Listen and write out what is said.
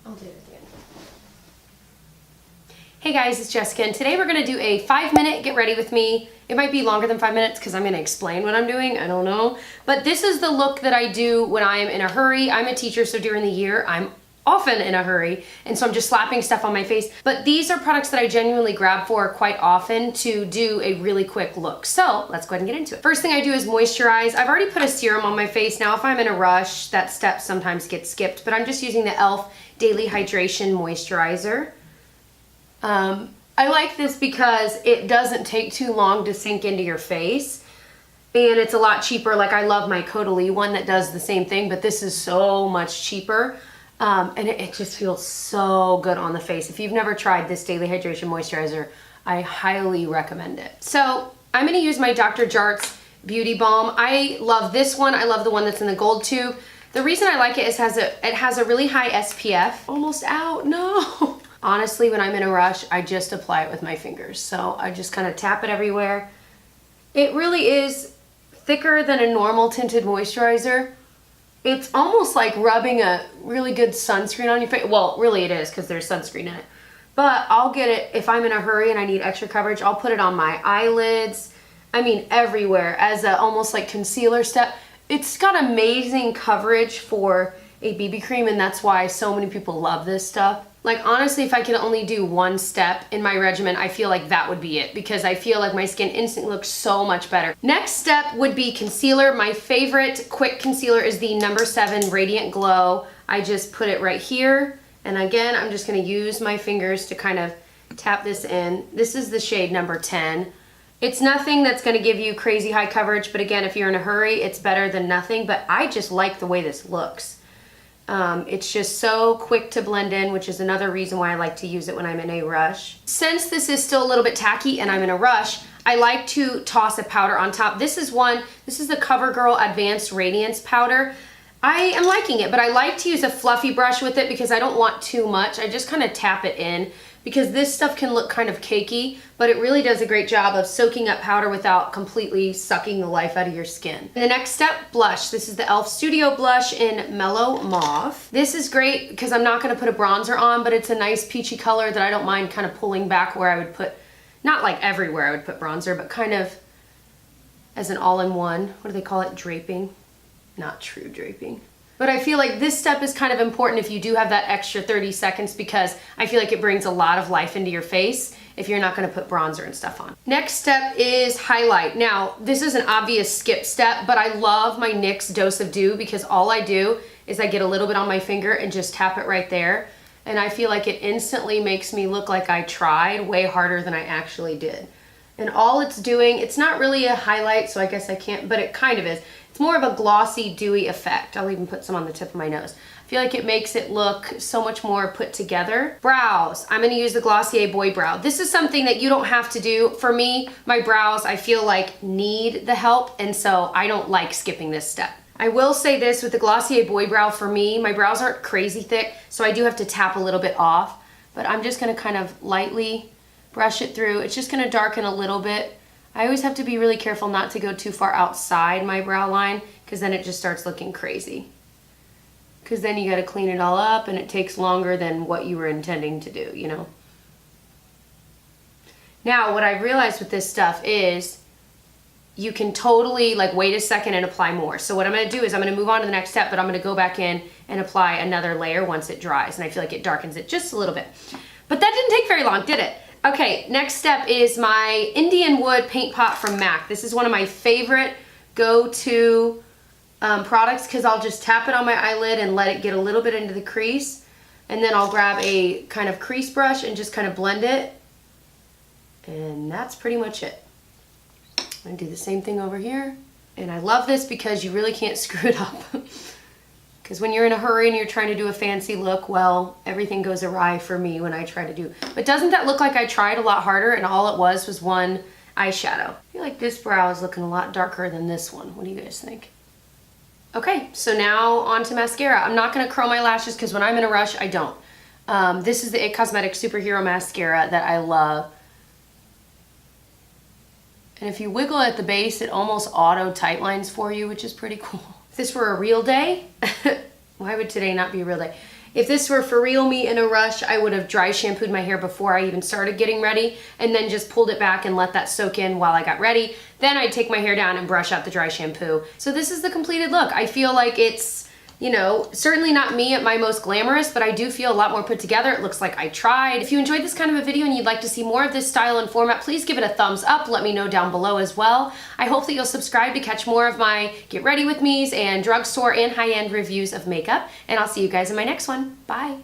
I'll do it at the end. Hey guys, it's Jessica, and today we're gonna do a 5-minute get ready with me. It might be longer than 5 minutes because I'm gonna explain what I'm doing, I don't know. But this is the look that I do when I'm in a hurry. I'm a teacher, so during the year, I'm often in a hurry, and so I'm just slapping stuff on my face. But these are products that I genuinely grab for quite often to do a really quick look. So let's go ahead and get into it. First thing I do is moisturize. I've already put a serum on my face. Now if I'm in a rush, that step sometimes gets skipped, but I'm just using the e.l.f. Daily Hydration Moisturizer. I like this because it doesn't take too long to sink into your face, and it's a lot cheaper. Like, I love my Caudalie one that does the same thing, but this is so much cheaper, and it just feels so good on the face. If you've never tried this Daily Hydration Moisturizer, I highly recommend it. So I'm going to use my Dr. Jart's Beauty Balm. I love this one. I love the one that's in the gold tube. The reason I like it is it has a really high SPF. Almost out, no. Honestly, when I'm in a rush, I just apply it with my fingers. So I just kind of tap it everywhere. It really is thicker than a normal tinted moisturizer. It's almost like rubbing a really good sunscreen on your face. Well, really it is because there's sunscreen in it. But I'll get it if I'm in a hurry and I need extra coverage. I'll put it on my eyelids. I mean, everywhere as a almost like concealer step. It's got amazing coverage for a BB cream, and that's why so many people love this stuff. Like, honestly, if I could only do one step in my regimen, I feel like that would be it, because I feel like my skin instantly looks so much better. Next step would be concealer. My favorite quick concealer is the No. 7 Radiant Glow. I just put it right here, and again, I'm just gonna use my fingers to kind of tap this in. This is the shade No. 10. It's nothing that's gonna give you crazy high coverage, but again, if you're in a hurry, it's better than nothing, but I just like the way this looks. It's just so quick to blend in, which is another reason why I like to use it when I'm in a rush. Since this is still a little bit tacky and I'm in a rush, I like to toss a powder on top. This is the CoverGirl Advanced Radiance Powder. I am liking it, but I like to use a fluffy brush with it because I don't want too much. I just kind of tap it in, because this stuff can look kind of cakey, but it really does a great job of soaking up powder without completely sucking the life out of your skin. The next step, blush. This is the e.l.f. Studio Blush in Mellow Mauve. This is great because I'm not gonna put a bronzer on, but it's a nice peachy color that I don't mind kind of pulling back where I would put, not like everywhere I would put bronzer, but kind of as an all-in-one. What do they call it? Draping? Not true draping. But I feel like this step is kind of important if you do have that extra 30 seconds, because I feel like it brings a lot of life into your face if you're not gonna put bronzer and stuff on. Next step is highlight. Now, this is an obvious skip step, but I love my NYX Dose of Dew because all I do is I get a little bit on my finger and just tap it right there. And I feel like it instantly makes me look like I tried way harder than I actually did. And all it's doing, it's not really a highlight, so I guess I can't, but it kind of is. It's more of a glossy, dewy effect. I'll even put some on the tip of my nose. I feel like it makes it look so much more put together. Brows. I'm gonna use the Glossier Boy Brow. This is something that you don't have to do. For me, my brows, I feel like need the help, and so I don't like skipping this step. I will say this with the Glossier Boy Brow, for me, my brows aren't crazy thick, so I do have to tap a little bit off, but I'm just gonna kind of lightly brush it through. It's just gonna darken a little bit. I always have to be really careful not to go too far outside my brow line, because then it just starts looking crazy. Because then you gotta clean it all up and it takes longer than what you were intending to do, you know? Now, what I realized with this stuff is you can totally like wait a second and apply more. So what I'm gonna do is I'm gonna move on to the next step, but I'm gonna go back in and apply another layer once it dries, and I feel like it darkens it just a little bit. But that didn't take very long, did it? Okay, next step is my Indian Wood Paint Pot from MAC. This is one of my favorite go-to products, because I'll just tap it on my eyelid and let it get a little bit into the crease, and then I'll grab a kind of crease brush and just kind of blend it, and that's pretty much it. I'm gonna do the same thing over here, and I love this because you really can't screw it up. Because when you're in a hurry and you're trying to do a fancy look, well, everything goes awry for me when I try to do. But doesn't that look like I tried a lot harder and all it was one eyeshadow? I feel like this brow is looking a lot darker than this one. What do you guys think? Okay, so now on to mascara. I'm not gonna curl my lashes because when I'm in a rush, I don't. This is the IT Cosmetics Superhero Mascara that I love. And if you wiggle at the base, it almost auto tightlines for you, which is pretty cool. If this were a real day, why would today not be a real day? If this were for real me in a rush, I would have dry shampooed my hair before I even started getting ready and then just pulled it back and let that soak in while I got ready. Then I'd take my hair down and brush out the dry shampoo. So this is the completed look. I feel like it's, you know, certainly not me at my most glamorous, but I do feel a lot more put together. It looks like I tried. If you enjoyed this kind of a video and you'd like to see more of this style and format, please give it a thumbs up. Let me know down below as well. I hope that you'll subscribe to catch more of my get ready with me's and drugstore and high-end reviews of makeup. And I'll see you guys in my next one. Bye.